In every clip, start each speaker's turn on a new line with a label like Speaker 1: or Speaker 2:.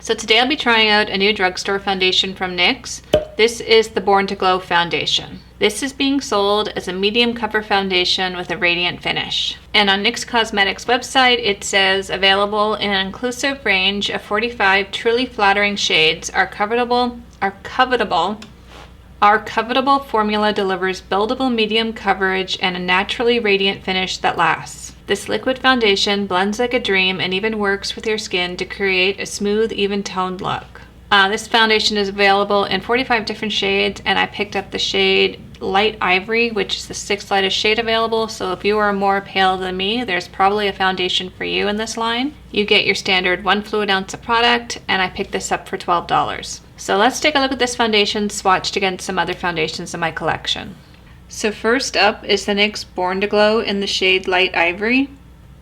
Speaker 1: So today I'll be trying out a new drugstore foundation from NYX. This is the Born to Glow foundation. This is being sold as a medium cover foundation with a radiant finish. And on NYX Cosmetics website, it says available in an inclusive range of 45 truly flattering shades. Our covetable formula delivers buildable medium coverage and a naturally radiant finish that lasts. This liquid foundation blends like a dream and even works with your skin to create a smooth, even-toned look. This foundation is available in 45 different shades, and I picked up the shade Light Ivory, which is the 6th lightest shade available, so if you are more pale than me, there's probably a foundation for you in this line. You get your standard 1 fluid ounce of product, and I picked this up for $12. So let's take a look at this foundation swatched against some other foundations in my collection. So first up is the NYX Born to Glow in the shade Light Ivory.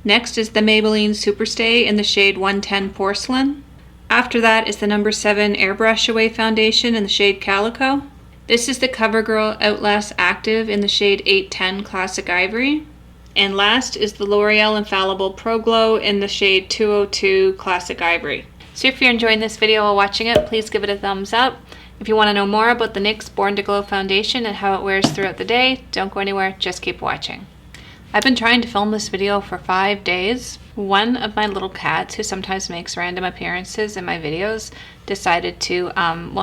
Speaker 1: Next is the Maybelline Superstay in the shade 110 Porcelain. After that is the No. 7 Airbrush Away foundation in the shade Calico. This is the CoverGirl Outlast Active in the shade 810 Classic Ivory. And last is the L'Oreal Infallible Pro Glow in the shade 202 Classic Ivory. So if you're enjoying this video while watching it, please give it a thumbs up. If you want to know more about the NYX Born to Glow foundation and how it wears throughout the day, don't go anywhere, just keep watching. I've been trying to film this video for 5 days. One of my little cats, who sometimes makes random appearances in my videos, decided to,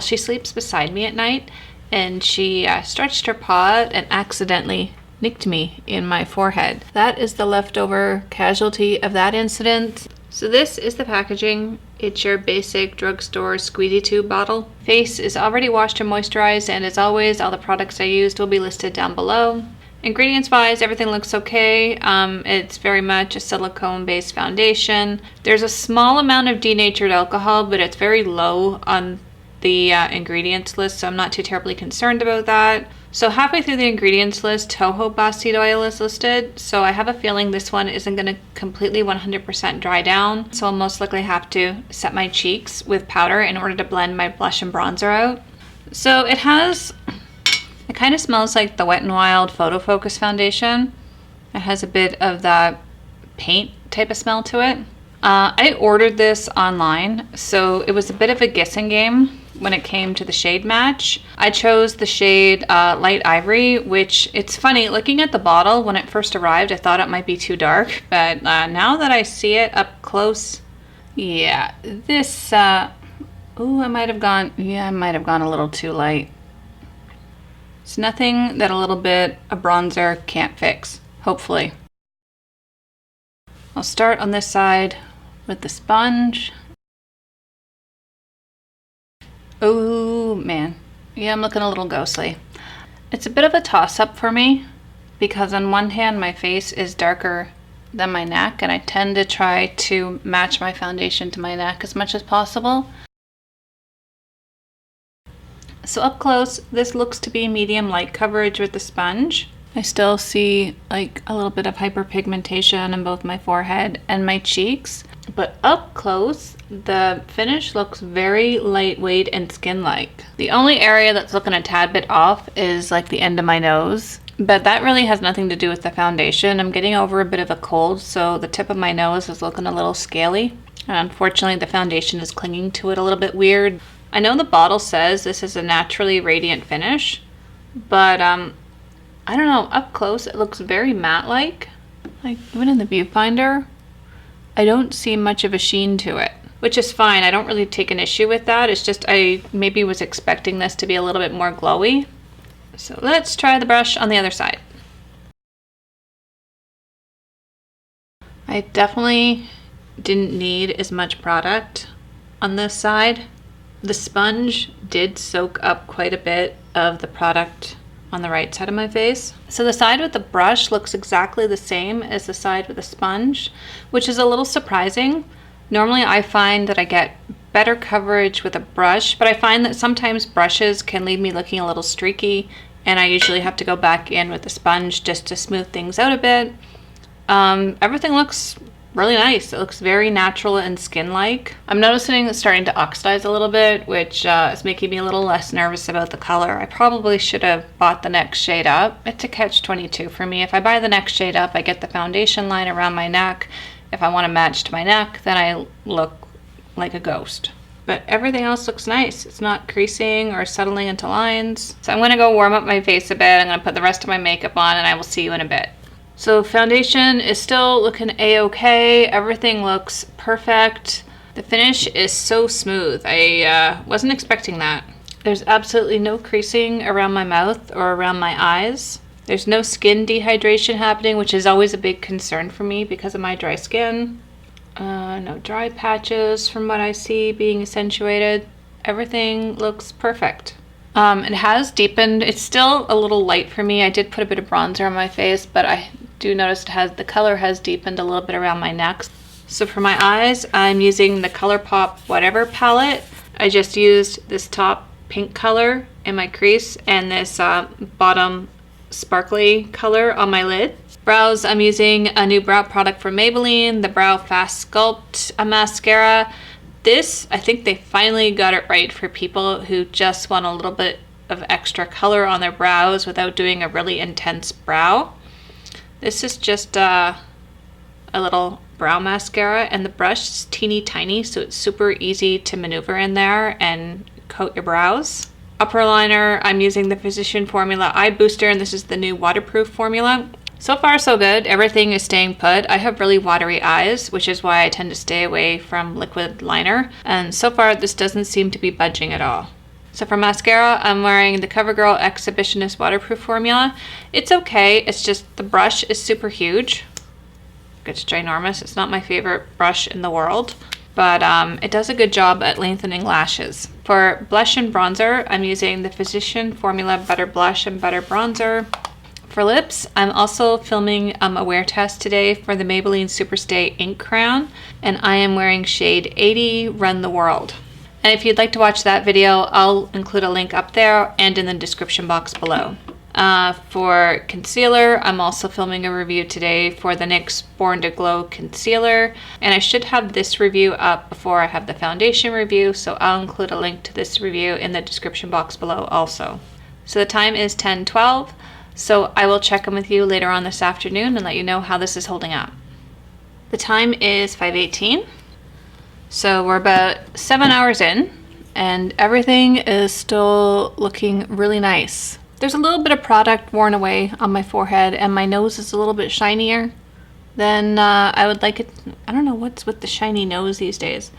Speaker 1: she sleeps beside me at night, and she stretched her paw and accidentally nicked me in my forehead. That is the leftover casualty of that incident. So this is the packaging. It's your basic drugstore squeezy tube bottle. Face is already washed and moisturized, and as always, all the products I used will be listed down below. Ingredients wise, everything looks okay. It's very much a silicone based foundation. There's a small amount of denatured alcohol, but it's very low on the ingredients list, so I'm not too terribly concerned about that. So halfway through the ingredients list, jojoba seed oil is listed, so I have a feeling this one isn't going to completely 100% dry down, so I'll most likely have to set my cheeks with powder in order to blend my blush and bronzer out. So it kind of smells like the Wet n Wild Photo Focus foundation. It has a bit of that paint type of smell to it. I ordered this online, so it was a bit of a guessing game when it came to the shade match. I chose the shade Light Ivory, which, it's funny, looking at the bottle, when it first arrived, I thought it might be too dark, but now that I see it up close, yeah, this, I might have gone a little too light. It's nothing that a little bit of bronzer can't fix, hopefully. I'll start on this side with the sponge. Oh man, yeah, I'm looking a little ghostly. It's a bit of a toss-up for me because on one hand my face is darker than my neck, and I tend to try to match my foundation to my neck as much as possible. So up close, this looks to be medium light coverage with the sponge. I still see like a little bit of hyperpigmentation on both my forehead and my cheeks, but up close, the finish looks very lightweight and skin-like. The only area that's looking a tad bit off is like the end of my nose, but that really has nothing to do with the foundation. I'm getting over a bit of a cold, so the tip of my nose is looking a little scaly, and unfortunately the foundation is clinging to it a little bit weird. I know the bottle says this is a naturally radiant finish, but I don't know, up close it looks very matte-like. Like even in the viewfinder, I don't see much of a sheen to it, which is fine. I don't really take an issue with that. It's just I maybe was expecting this to be a little bit more glowy. So let's try the brush on the other side. I definitely didn't need as much product on this side. The sponge did soak up quite a bit of the product on the right side of my face. So the side with the brush looks exactly the same as the side with the sponge, which is a little surprising. Normally I find that I get better coverage with a brush, but I find that sometimes brushes can leave me looking a little streaky, and I usually have to go back in with the sponge just to smooth things out a bit. Everything looks really nice. It looks very natural and skin-like. I'm noticing it's starting to oxidize a little bit, which is making me a little less nervous about the color. I probably should have bought the next shade up. It's a catch-22 for me. If I buy the next shade up, I get the foundation line around my neck. If I want to match to my neck, then I look like a ghost. but everything else looks nice. It's not creasing or settling into lines. So I'm gonna go warm up my face a bit. I'm gonna put the rest of my makeup on and I will see you in a bit. So foundation is still looking a-okay. Everything looks perfect. The finish is so smooth. I wasn't expecting that. There's absolutely no creasing around my mouth or around my eyes. There's no skin dehydration happening, which is always a big concern for me because of my dry skin. No dry patches from what I see being accentuated. Everything looks perfect. It has deepened. It's still a little light for me. I did put a bit of bronzer on my face, but I do notice the color has deepened a little bit around my neck. So for my eyes, I'm using the ColourPop Whatever palette. I just used this top pink color in my crease and this bottom sparkly color on my lid. Brows, I'm using a new brow product from Maybelline, the Brow Fast Sculpt mascara. This, I think they finally got it right for people who just want a little bit of extra color on their brows without doing a really intense brow. This is just a little brow mascara, and the brush is teeny tiny, so it's super easy to maneuver in there and coat your brows. Upper liner, I'm using the Physician Formula Eye Booster, and this is the new waterproof formula. So far so good. Everything is staying put. I have really watery eyes, which is why I tend to stay away from liquid liner, and so far this doesn't seem to be budging at all. So for mascara, I'm wearing the CoverGirl Exhibitionist Waterproof Formula. It's okay, it's just the brush is super huge. It's ginormous. It's not my favorite brush in the world, but it does a good job at lengthening lashes. For blush and bronzer, I'm using the Physician Formula Butter Blush and Butter Bronzer. For lips, I'm also filming a wear test today for the Maybelline Superstay Ink Crayon, and I am wearing shade 80 Run the World. And if you'd like to watch that video, I'll include a link up there and in the description box below. For concealer, I'm also filming a review today for the NYX Born to Glow Concealer, and I should have this review up before I have the foundation review, so I'll include a link to this review in the description box below also. So the time is 10:12. So I will check in with you later on this afternoon and let you know how this is holding up. The time is 5:18. So we're about 7 hours in and everything is still looking really nice. There's a little bit of product worn away on my forehead and my nose is a little bit shinier than I would like it. I don't know what's with the shiny nose these days.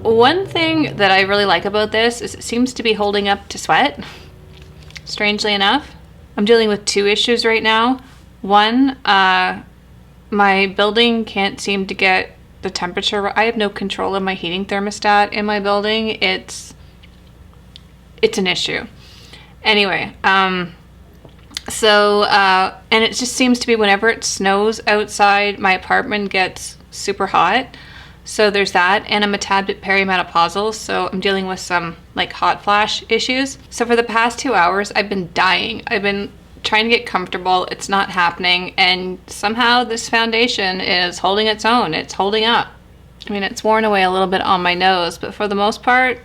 Speaker 1: One thing that I really like about this is it seems to be holding up to sweat, strangely enough. I'm dealing with two issues right now. One, my building can't seem to get the temperature. I have no control of my heating thermostat in my building. It's an issue. Anyway, and it just seems to be whenever it snows outside, my apartment gets super hot. So there's that, and I'm a tad bit perimenopausal, so I'm dealing with some like hot flash issues. So for the past 2 hours, I've been dying. I've been trying to get comfortable. It's not happening, and somehow this foundation is holding its own. It's holding up. I mean, it's worn away a little bit on my nose, but for the most part,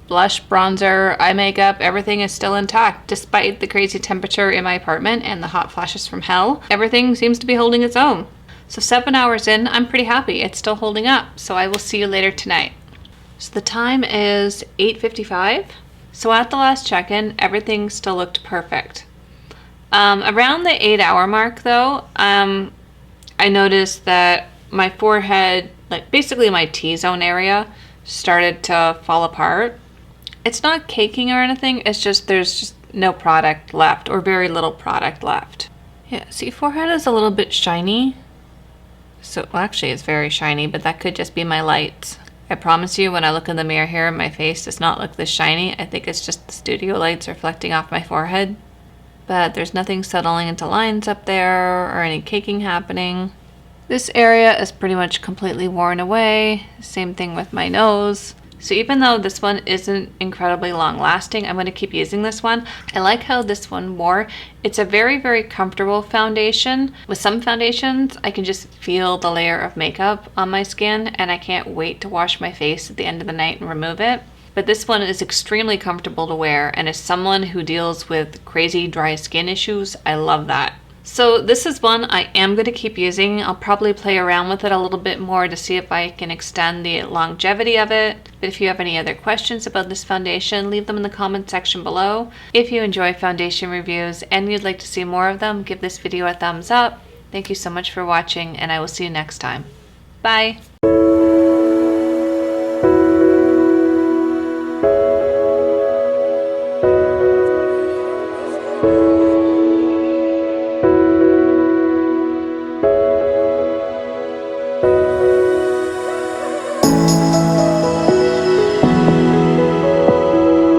Speaker 1: blush, bronzer, eye makeup, everything is still intact. Despite the crazy temperature in my apartment and the hot flashes from hell, everything seems to be holding its own. So 7 hours in, I'm pretty happy. It's still holding up. So I will see you later tonight. So the time is 8:55. So at the last check-in, everything still looked perfect. Around the 8-hour mark though, I noticed that my forehead, like basically my T-zone area, started to fall apart. It's not caking or anything, it's just there's just no product left or very little product left. Yeah, see, forehead is a little bit shiny. So, well, actually it's very shiny, but that could just be my lights. I promise you, when I look in the mirror here, my face does not look this shiny. I think it's just the studio lights reflecting off my forehead. But there's nothing settling into lines up there or any caking happening. This area is pretty much completely worn away. Same thing with my nose. So even though this one isn't incredibly long lasting, I'm going to keep using this one. I like how this one wore. It's a very, very comfortable foundation. With some foundations, I can just feel the layer of makeup on my skin and I can't wait to wash my face at the end of the night and remove it. But this one is extremely comfortable to wear, and as someone who deals with crazy dry skin issues, I love that. So this is one I am going to keep using. I'll probably play around with it a little bit more to see if I can extend the longevity of it. But if you have any other questions about this foundation, leave them in the comment section below. If you enjoy foundation reviews and you'd like to see more of them, give this video a thumbs up. Thank you so much for watching, and I will see you next time. Bye!